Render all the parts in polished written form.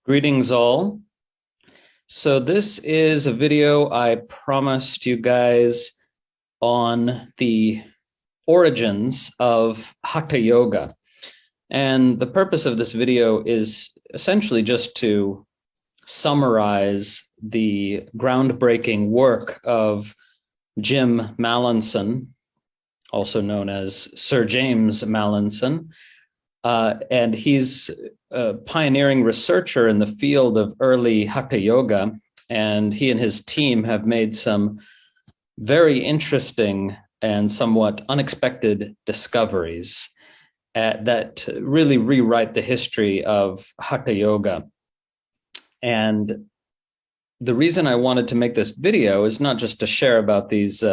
Greetings all. So this is a video I promised you guys on the origins of Hatha Yoga. And the purpose of this video is essentially just to summarize the groundbreaking work of Jim Mallinson, also known as Sir James Mallinson. And he's a pioneering researcher in the field of early Hatha Yoga, and he and his team have made some very interesting and somewhat unexpected discoveries that really rewrite the history of Hatha Yoga. And the reason I wanted to make this video is not just to share about these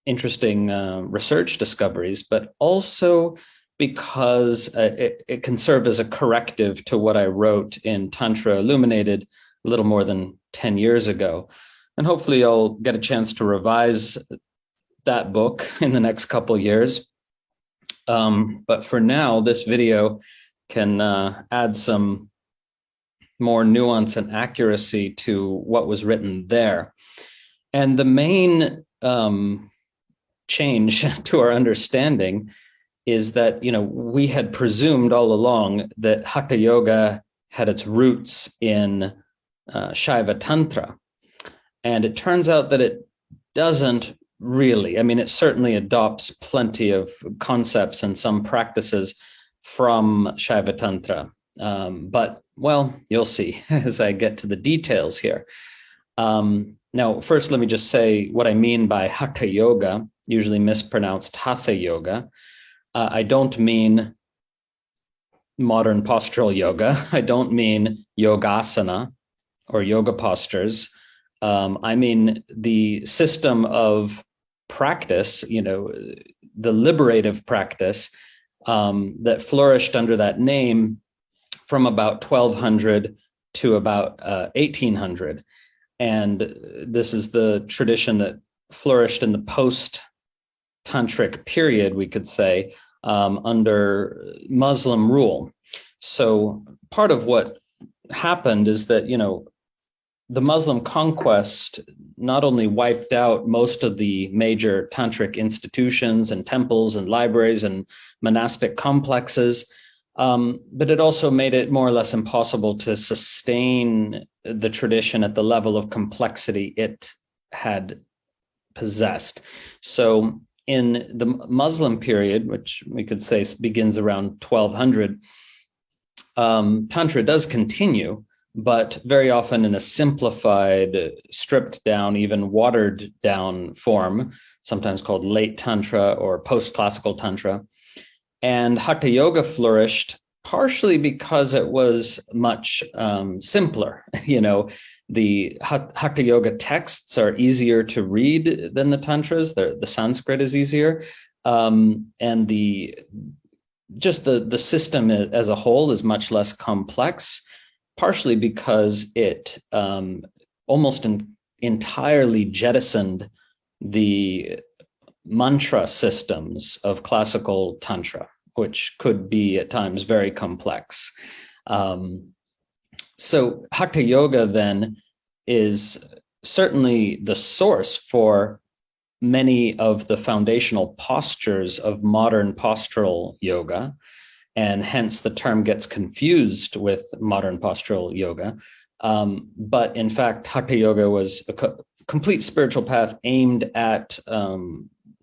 interesting research discoveries, but also because it can serve as a corrective to what I wrote in Tantra Illuminated a little more than 10 years ago. And hopefully I'll get a chance to revise that book in the next couple of years. But for now, this video can add some more nuance and accuracy to what was written there. And the main change to our understanding is that, we had presumed all along that Hatha Yoga had its roots in Shaiva Tantra. And it turns out that it doesn't really. I mean, it certainly adopts plenty of concepts and some practices from Shaiva Tantra. But, well, you'll see as I get to the details here. Now, first, let me just say what I mean by Hatha Yoga, usually mispronounced Hatha Yoga. I don't mean modern postural yoga. I don't mean yogasana or yoga postures. I mean the system of practice, the liberative practice that flourished under that name from about 1200 to about 1800. And this is the tradition that flourished in the post-tantric period, we could say, under Muslim rule. So part of what happened is that, the Muslim conquest not only wiped out most of the major tantric institutions and temples and libraries and monastic complexes, but it also made it more or less impossible to sustain the tradition at the level of complexity it had possessed. So in the Muslim period, which we could say begins around 1200, Tantra does continue, but very often in a simplified, stripped down, even watered down form, sometimes called late Tantra or post-classical Tantra. And Hatha Yoga flourished partially because it was much simpler. The Hatha Yoga texts are easier to read than the Tantras. The Sanskrit is easier. And the system as a whole is much less complex, partially because it almost entirely jettisoned the mantra systems of classical Tantra, which could be at times very complex. So Hatha Yoga then is certainly the source for many of the foundational postures of modern postural yoga, and hence the term gets confused with modern postural yoga. But in fact, Hatha Yoga was a complete spiritual path aimed at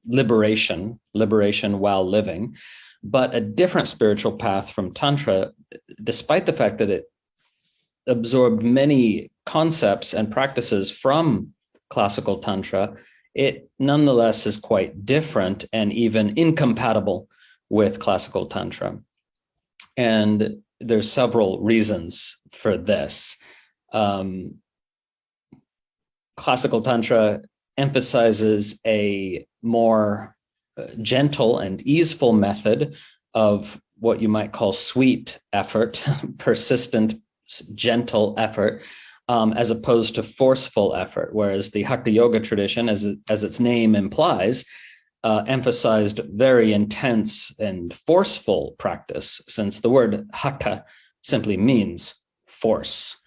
liberation while living, but a different spiritual path from Tantra, despite the fact that it absorbed many concepts and practices from classical Tantra. It nonetheless is quite different and even incompatible with classical Tantra. And there's several reasons for this. Classical Tantra emphasizes a more gentle and easeful method of what you might call sweet effort, persistent, gentle effort, as opposed to forceful effort, whereas the Hatha Yoga tradition, as its name implies, emphasized very intense and forceful practice, since the word Hatha simply means force.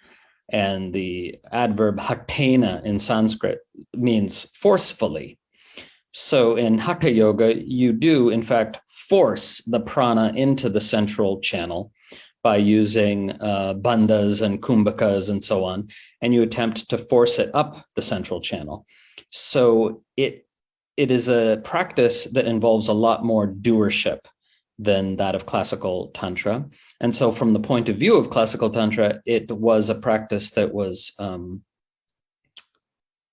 And the adverb hatena in Sanskrit means forcefully. So in Hatha Yoga, you do, in fact, force the prana into the central channel by using bandhas and kumbhakas and so on, and you attempt to force it up the central channel. So it is a practice that involves a lot more doership than that of classical Tantra. And so from the point of view of classical Tantra, it was a practice that was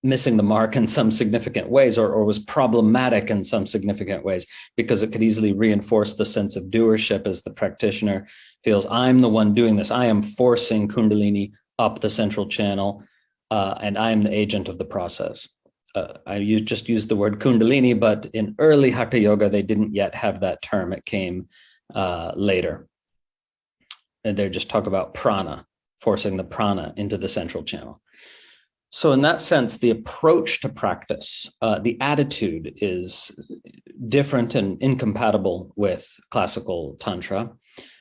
missing the mark in some significant ways, or was problematic in some significant ways, because it could easily reinforce the sense of doership as the practitioner feels, I'm the one doing this. I am forcing Kundalini up the central channel, and I am the agent of the process. I just used the word Kundalini, but in early Hatha Yoga, they didn't yet have that term. It came later. And they just talk about prana, forcing the prana into the central channel. So in that sense, the approach to practice, the attitude is different and incompatible with classical Tantra.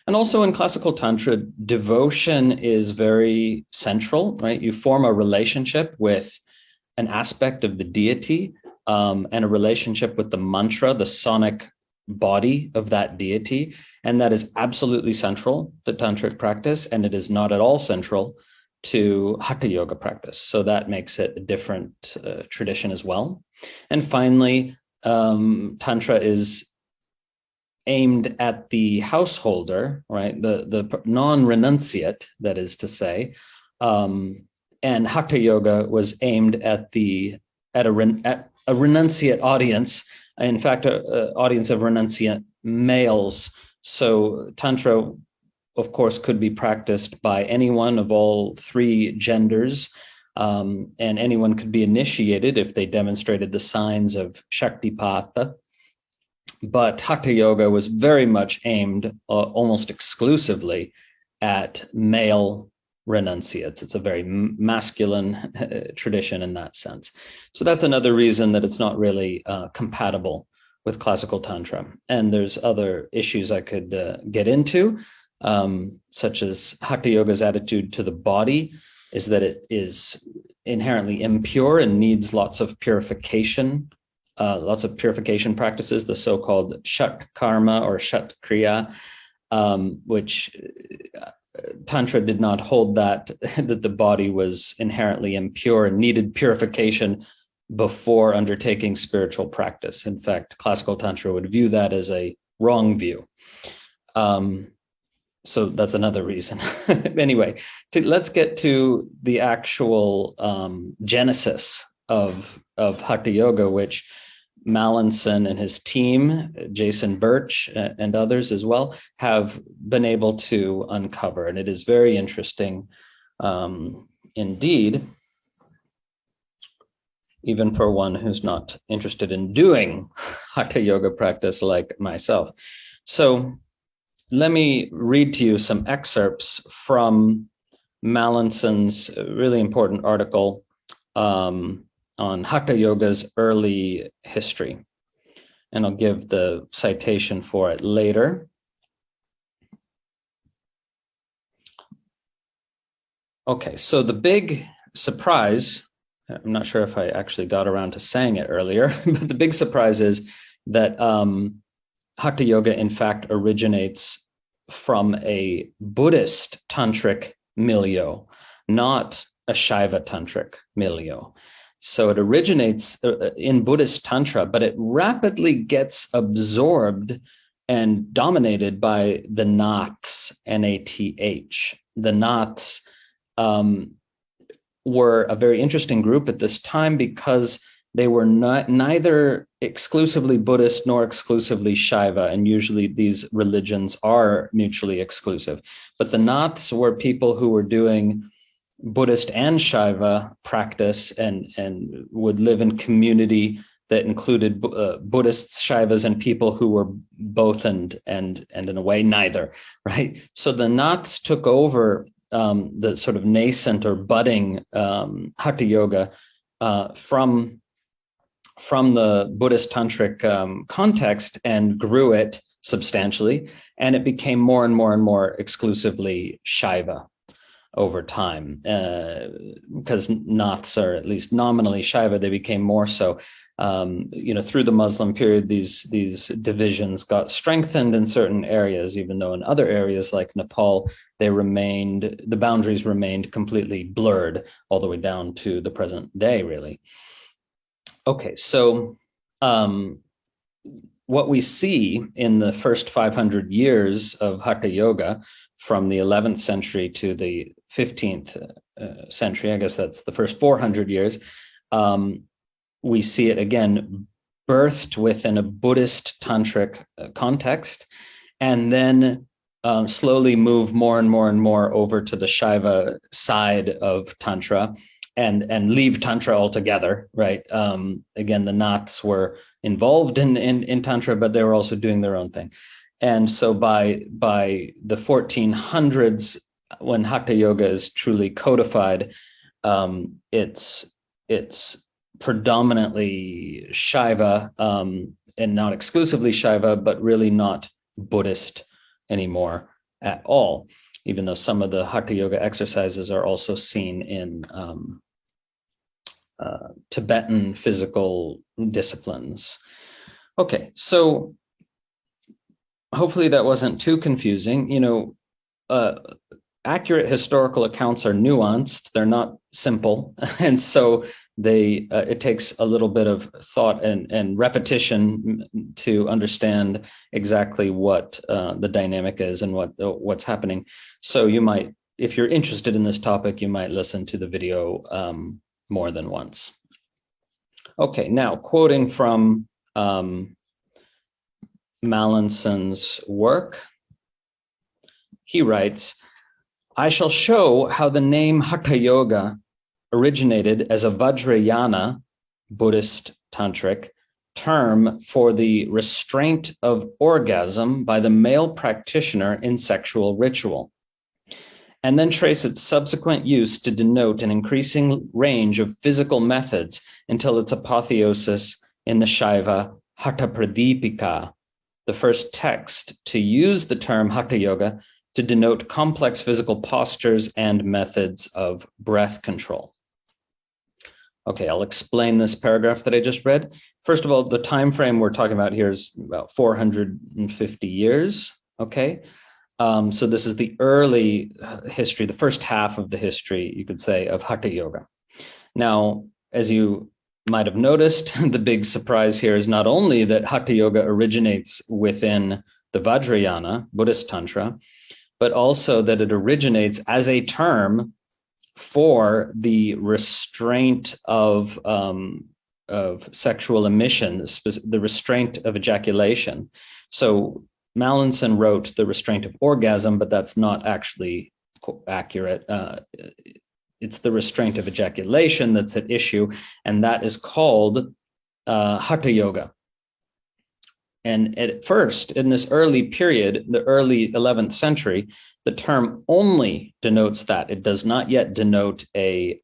And also in classical Tantra, devotion is very central, right? You form a relationship with an aspect of the deity and a relationship with the mantra, the sonic body of that deity. And that is absolutely central to tantric practice, and it is not at all central to Hatha Yoga practice. So that makes it a different tradition as well. And finally, Tantra is aimed at the householder, right? The non-renunciate, that is to say. And Hatha Yoga was aimed at a renunciate audience, in fact, an audience of renunciate males. So Tantra, of course, could be practiced by anyone of all three genders, and anyone could be initiated if they demonstrated the signs of Shaktipata. But Hatha Yoga was very much aimed almost exclusively at male renunciates. It's a very masculine tradition in that sense. So that's another reason that it's not really compatible with classical Tantra. And there's other issues I could get into, such as Hatha Yoga's attitude to the body is that it is inherently impure and needs lots of purification practices, the so-called Shat Karma or Shat Kriya, which Tantra did not hold that the body was inherently impure and needed purification before undertaking spiritual practice. In fact, classical Tantra would view that as a wrong view. So that's another reason. Anyway, let's get to the actual genesis of Hatha Yoga, which Mallinson and his team, Jason Birch and others as well, have been able to uncover. And it is very interesting indeed, even for one who's not interested in doing Hatha Yoga practice like myself. So let me read to you some excerpts from Mallinson's really important article on Hatha Yoga's early history. And I'll give the citation for it later. Okay, so the big surprise, I'm not sure if I actually got around to saying it earlier, but the big surprise is that Hatha Yoga, in fact, originates from a Buddhist tantric milieu, not a Shaiva tantric milieu. So it originates in Buddhist Tantra, but it rapidly gets absorbed and dominated by the Naths, N-A-T-H. The Naths were a very interesting group at this time because they were neither exclusively Buddhist nor exclusively Shaiva, and usually these religions are mutually exclusive. But the Naths were people who were doing Buddhist and Shaiva practice and would live in community that included Buddhists, Shaivas, and people who were both and in a way neither, right? So the Naths took over the sort of nascent or budding Hatha Yoga from the Buddhist tantric context and grew it substantially, and it became more and more and more exclusively Shaiva. over time, because Naths are at least nominally Shaiva. They became more so. Through the Muslim period, these divisions got strengthened in certain areas, even though in other areas like Nepal, the boundaries remained completely blurred all the way down to the present day, really. Okay, so what we see in the first 500 years of Hatha Yoga, from the 11th century to the 15th century, I guess that's the first 400 years, we see it again birthed within a Buddhist tantric context, and then slowly move more and more and more over to the Shaiva side of Tantra, and leave Tantra altogether, right? Again, the Naths were involved in Tantra, but they were also doing their own thing. And so by the 1400s, when Hatha Yoga is truly codified, it's predominantly Shaiva, and not exclusively Shaiva, but really not Buddhist anymore at all, even though some of the Hatha Yoga exercises are also seen in Tibetan physical disciplines. Okay, so hopefully that wasn't too confusing. Accurate historical accounts are nuanced; they're not simple, and so it takes a little bit of thought and repetition to understand exactly what the dynamic is and what's happening. So you might, if you're interested in this topic, you might listen to the video more than once. Okay, now quoting from Mallinson's work, he writes, "I shall show how the name Haṭhayoga originated as a Vajrayana, Buddhist tantric, term for the restraint of orgasm by the male practitioner in sexual ritual, and then trace its subsequent use to denote an increasing range of physical methods until its apotheosis in the Shaiva Hatha Pradipika, the first text to use the term Hatha Yoga to denote complex physical postures and methods of breath control." Okay, I'll explain this paragraph that I just read. First of all, the time frame we're talking about here is about 450 years, okay? So this is the early history, the first half of the history, you could say, of Hatha Yoga. Now, as you might have noticed, the big surprise here is not only that Hatha Yoga originates within the Vajrayana, Buddhist Tantra, but also that it originates as a term for the restraint of sexual emission, the restraint of ejaculation. So Mallinson wrote the restraint of orgasm, but that's not actually accurate. It's the restraint of ejaculation that's at issue, and that is called Hatha Yoga. And at first, in this early period, the early 11th century, the term only denotes that. It does not yet denote a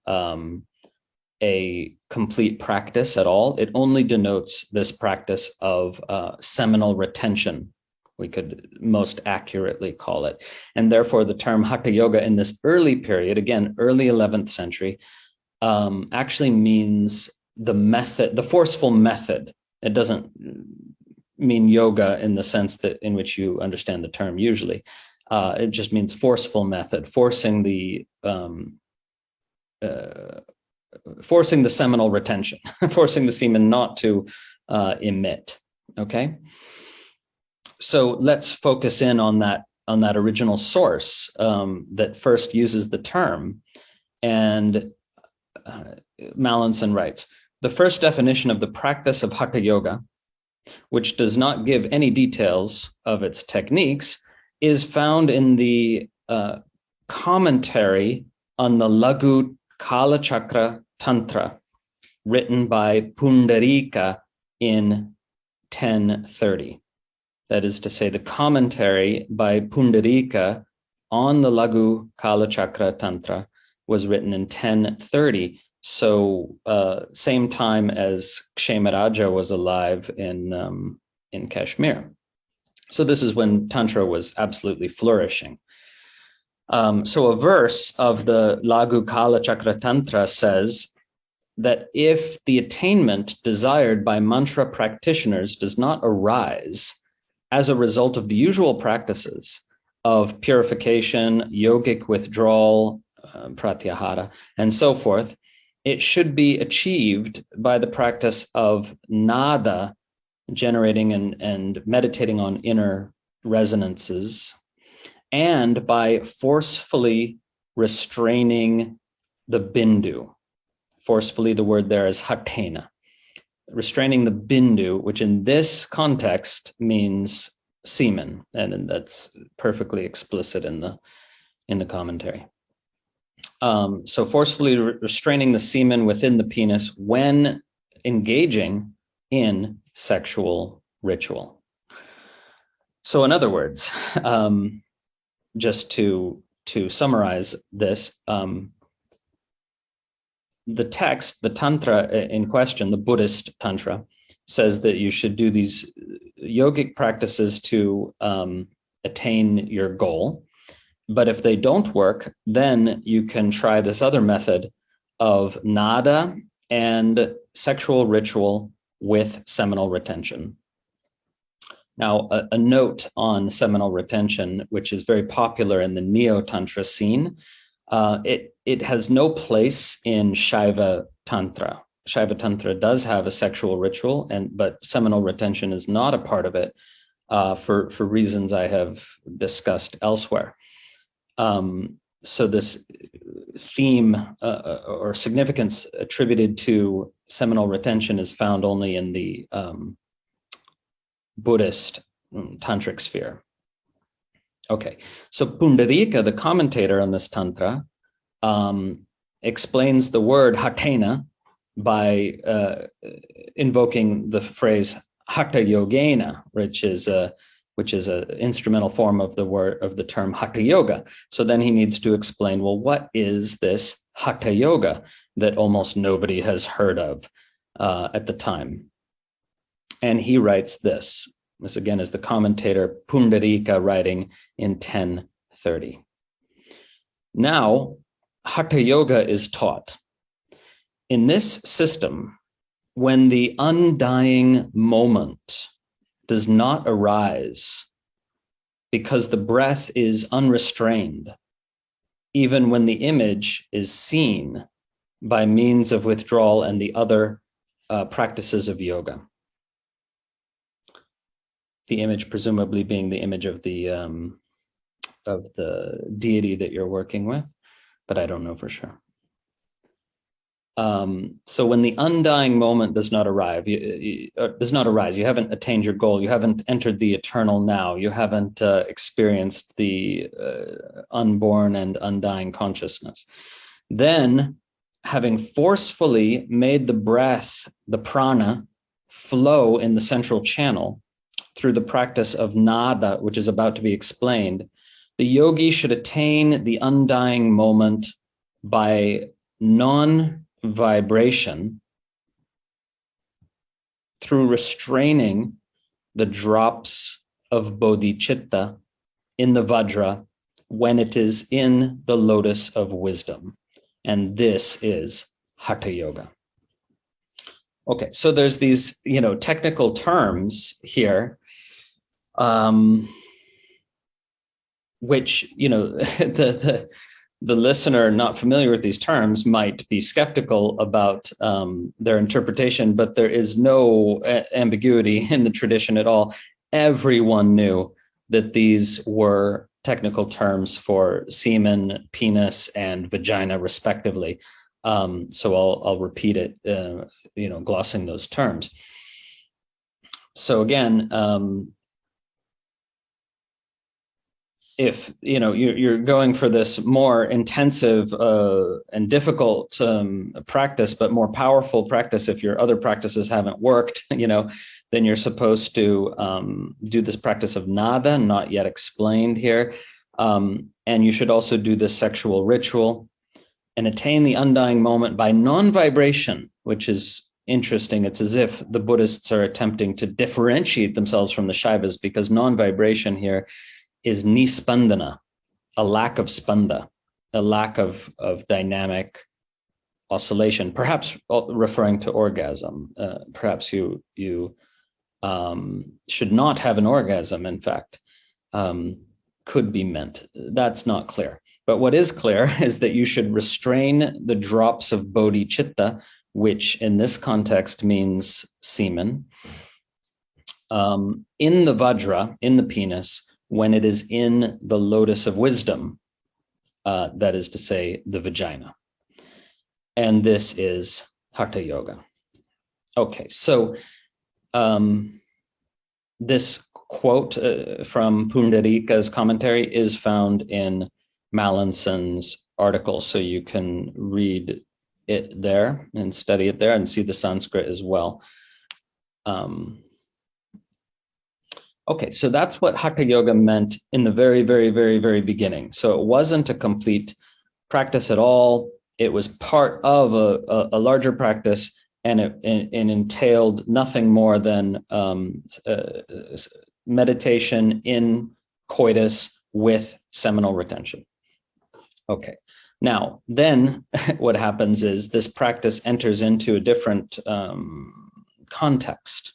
complete practice at all. It only denotes this practice of seminal retention, we could most accurately call it. And therefore, the term Hatha Yoga in this early period, again, early 11th century, actually means the method, the forceful method. It doesn't mean yoga in the sense that in which you understand the term usually. It just means forceful method, forcing the seminal retention, forcing the semen not to emit. Okay, so let's focus in on that original source that first uses the term. And Mallinson writes, "The first definition of the practice of Hatha Yoga, which does not give any details of its techniques, is found in the commentary on the Laghu Kalachakra Tantra, written by Pundarika in 1030. That is to say, the commentary by Pundarika on the Laghu Kalachakra Tantra was written in 1030. So same time as Kshemaraja was alive in Kashmir. So this is when Tantra was absolutely flourishing. So a verse of the Lagu Kala Chakra Tantra says that if the attainment desired by mantra practitioners does not arise as a result of the usual practices of purification, yogic withdrawal, pratyahara, and so forth, it should be achieved by the practice of nada, generating and meditating on inner resonances, and by forcefully restraining the bindu. Forcefully, the word there is hatena. Restraining the bindu, which in this context means semen, and that's perfectly explicit in the commentary. So forcefully restraining the semen within the penis when engaging in sexual ritual. So in other words, just to summarize this, the text, the Tantra in question, the Buddhist Tantra, says that you should do these yogic practices to attain your goal. But if they don't work, then you can try this other method of nada and sexual ritual with seminal retention. Now, a note on seminal retention, which is very popular in the Neo-Tantra scene, it has no place in Shaiva Tantra. Shaiva Tantra does have a sexual ritual, but seminal retention is not a part of it for reasons I have discussed elsewhere. So this theme or significance attributed to seminal retention is found only in the Buddhist tantric sphere. Okay, so Pundarika, the commentator on this tantra, explains the word hatena by invoking the phrase Haṭhayogena, which is an instrumental form of the term Haṭhayoga. So then he needs to explain, well, what is this Haṭhayoga that almost nobody has heard of at the time? And he writes this. This again is the commentator Pundarika writing in 1030. Now, Haṭhayoga is taught. In this system, when the undying moment does not arise because the breath is unrestrained, even when the image is seen by means of withdrawal and the other practices of yoga. The image presumably being the image of the deity that you're working with, but I don't know for sure. So when the undying moment does not arise, you haven't attained your goal, you haven't entered the eternal now, you haven't experienced the unborn and undying consciousness. Then, having forcefully made the breath, the prana, flow in the central channel through the practice of nada, which is about to be explained, the yogi should attain the undying moment by non-vibration through restraining the drops of bodhicitta in the vajra when it is in the lotus of wisdom. And this is Hatha Yoga. Okay, so there's these, technical terms here, which, the listener not familiar with these terms might be skeptical about their interpretation, but there is no ambiguity in the tradition at all. Everyone knew that these were technical terms for semen, penis, and vagina, respectively. So I'll repeat it, glossing those terms. So again, if you're going for this more intensive and difficult practice, but more powerful practice, if your other practices haven't worked, then you're supposed to do this practice of nada, not yet explained here, and you should also do this sexual ritual and attain the undying moment by non-vibration, which is interesting. It's as if the Buddhists are attempting to differentiate themselves from the Shaivas, because non-vibration here is nispandana. a lack of spanda, a lack of dynamic oscillation, perhaps referring to orgasm. Perhaps you should not have an orgasm, in fact, could be meant. That's not clear. But what is clear is that you should restrain the drops of bodhicitta, which in this context means semen, in the vajra, in the penis, when it is in the lotus of wisdom, that is to say, the vagina. And this is Haṭhayoga. Okay, so this quote from Pundarika's commentary is found in Mallinson's article, so you can read it there and study it there and see the Sanskrit as well. Okay, so that's what Haṭhayoga meant in the very, very, very, very beginning. So it wasn't a complete practice at all. It was part of a larger practice, and it entailed nothing more than meditation in coitus with seminal retention. Okay, now then what happens is this practice enters into a different context.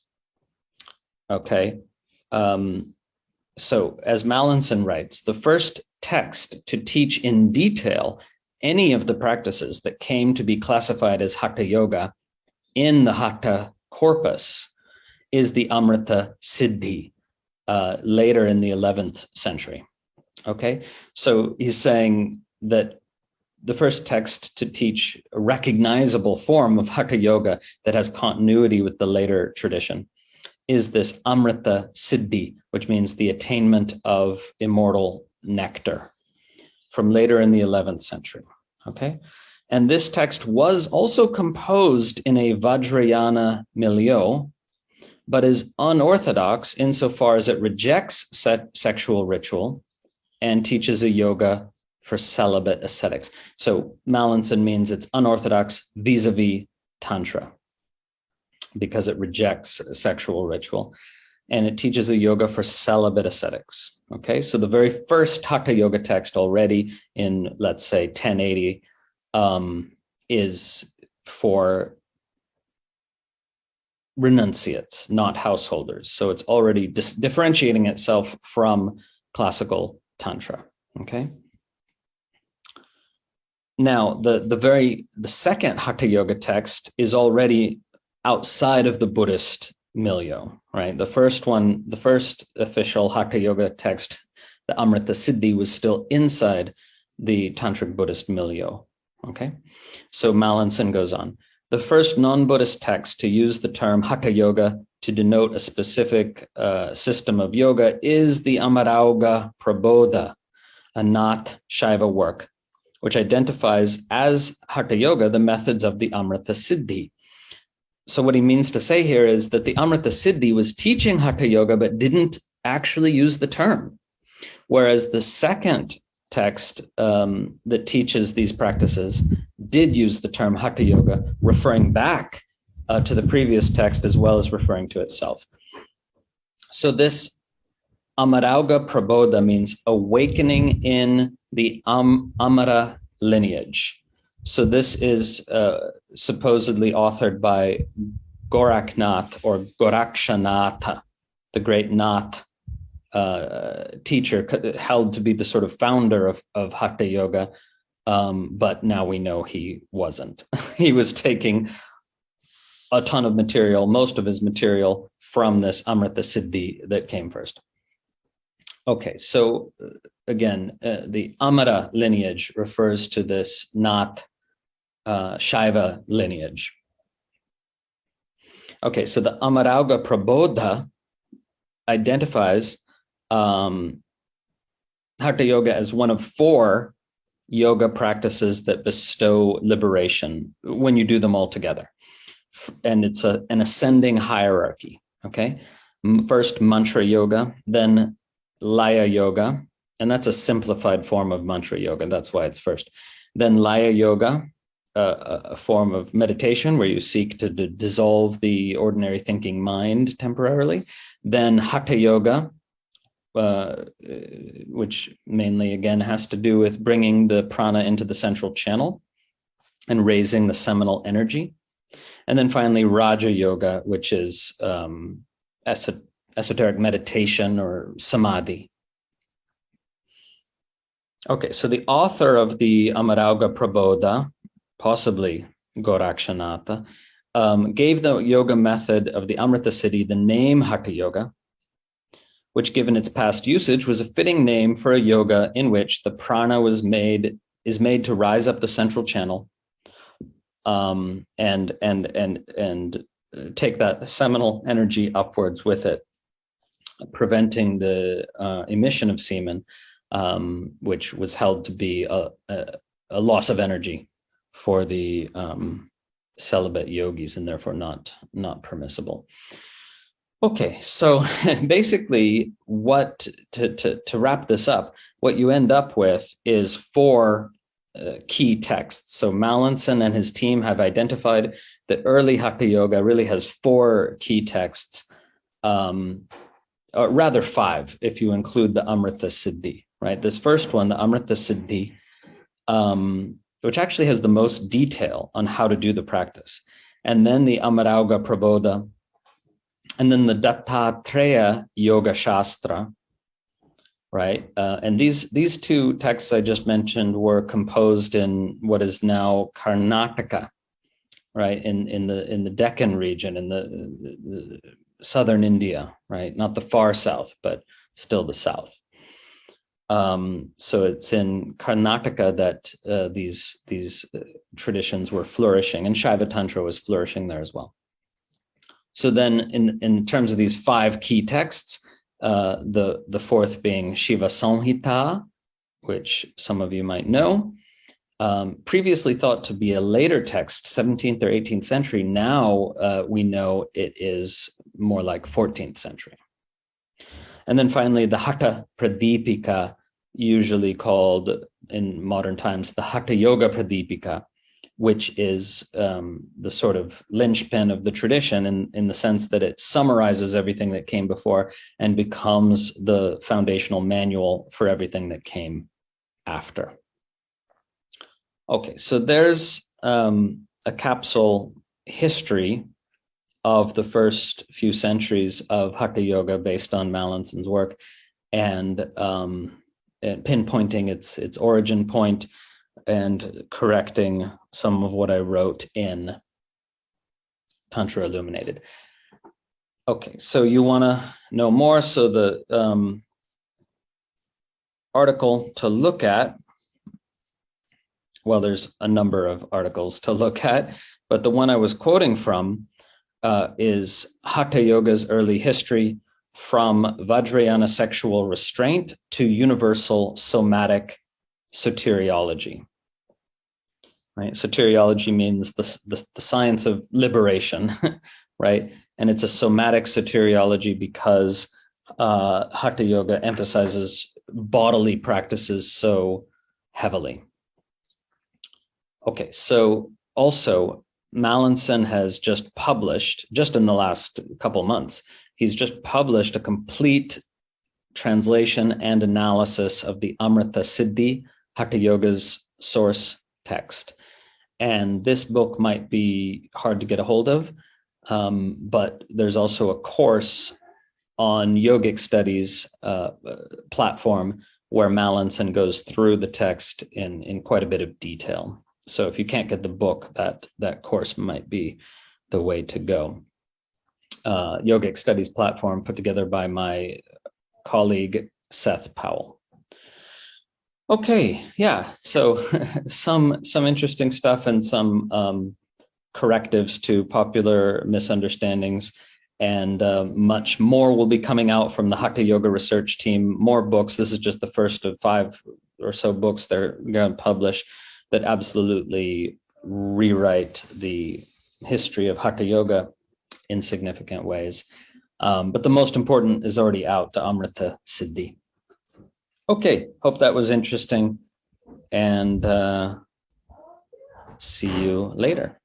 Okay, so as Mallinson writes, the first text to teach in detail any of the practices that came to be classified as Haṭhayoga in the Hatha corpus is the Amrita Siddhi, later in the 11th century. Okay, so he's saying that the first text to teach a recognizable form of Haṭhayoga that has continuity with the later tradition is this Amrita Siddhi, which means the attainment of immortal nectar, from later in the 11th century. Okay, and this text was also composed in a Vajrayana milieu, but is unorthodox insofar as it rejects sexual ritual and teaches a yoga for celibate ascetics. So Mallinson means it's unorthodox vis-a-vis Tantra, because it rejects sexual ritual, and it teaches a yoga for celibate ascetics. Okay, so the very first Haṭhayoga text already in, let's say, 1080 is for renunciates, not householders. So it's already differentiating itself from classical Tantra. Okay. Now, the second Haṭhayoga text is already outside of the Buddhist milieu, right? The first official Haṭhayoga text, the Amrita Siddhi, was still inside the Tantric Buddhist milieu. Okay, so Mallinson goes on. The first non-Buddhist text to use the term Haṭhayoga to denote a specific system of yoga is the Haṭhayoga Prabodha, a not Shaiva work, which identifies as Haṭhayoga the methods of the Amrita Siddhi. So what he means to say here is that the Amrita Siddhi was teaching Haṭhayoga but didn't actually use the term, whereas the second text that teaches these practices did use the term Haṭhayoga, referring back to the previous text as well as referring to itself. So this Haṭhayoga Prabodha means awakening in the Amara lineage. So this is supposedly authored by Goraknath or Gorakshanatha, the great Nath teacher, held to be the sort of founder of Haṭhayoga, but now we know he wasn't. He was taking a ton of material, most of his material, from this Amrita Siddhi that came first. Okay, so again, the Amara lineage refers to this Nath Shaiva lineage. Okay, so the Haṭhayoga Prabodha identifies Haṭhayoga as one of 4 yoga practices that bestow liberation when you do them all together. And it's an ascending hierarchy, okay? First mantra yoga, then laya yoga, and that's a simplified form of mantra yoga, that's why it's first. Then laya yoga, a form of meditation where you seek to dissolve the ordinary thinking mind temporarily. Then Hatha yoga, which mainly, again, has to do with bringing the prana into the central channel and raising the seminal energy. And then finally, Raja Yoga, which is esoteric meditation or samadhi. Okay, so the author of the Amarauga Prabodha, possibly Gorakshanatha, gave the yoga method of the Amrita Siddhi the name Haṭhayoga, which, given its past usage, was a fitting name for a yoga in which the prana is made to rise up the central channel, and take that seminal energy upwards with it, preventing the emission of semen, which was held to be a loss of energy for the celibate yogis, and therefore not permissible. Okay, so basically, to wrap this up, what you end up with is 4 key texts. So Mallinson and his team have identified that early Hatha Yoga really has 4 key texts, or rather 5 if you include the Amrita Siddhi. Right, this first one, the Amrita Siddhi, which actually has the most detail on how to do the practice, and then the Amarauga Prabodha, and then the Dattatreya Yoga Shastra, right? And these 2 texts I just mentioned were composed in what is now Karnataka, right? In the Deccan region, in the southern India, right? Not the far south, but still the south. So it's in Karnataka that these traditions were flourishing, and Shaiva Tantra was flourishing there as well. So then in terms of these 5 key texts, the 4th being Shiva Samhita, which some of you might know, previously thought to be a later text, 17th or 18th century. Now we know it is more like 14th century. And then finally, the Hatha Pradipika, usually called in modern times the Haṭhayoga Pradipika, which is the sort of linchpin of the tradition in the sense that it summarizes everything that came before and becomes the foundational manual for everything that came after. Okay, so there's a capsule history of the first few centuries of Hatha Yoga based on Mallinson's work, and pinpointing its origin point and correcting some of what I wrote in Tantra Illuminated. Okay, so you want to know more. So the article to look at, well, there's a number of articles to look at, but the one I was quoting from is Hatha Yoga's early history, from Vajrayana sexual restraint to universal somatic soteriology. Right, soteriology means the science of liberation, right? And it's a somatic soteriology because Hatha Yoga emphasizes bodily practices so heavily. Okay, so also Mallinson has just published, just in the last couple months, he's just published a complete translation and analysis of the Amrita Siddhi, Hatha Yoga's source text. And this book might be hard to get a hold of, but there's also a course on yogic studies platform where Mallinson goes through the text in quite a bit of detail. So if you can't get the book, that course might be the way to go. Yogic studies platform put together by my colleague, Seth Powell. Okay, yeah, so some interesting stuff and some correctives to popular misunderstandings, and much more will be coming out from the Hatha Yoga research team. More books. This is just the first of 5 or so books they're going to publish that absolutely rewrite the history of Hatha Yoga in significant ways. But the most important is already out, the Amrita Siddhi. Okay, hope that was interesting, and see you later.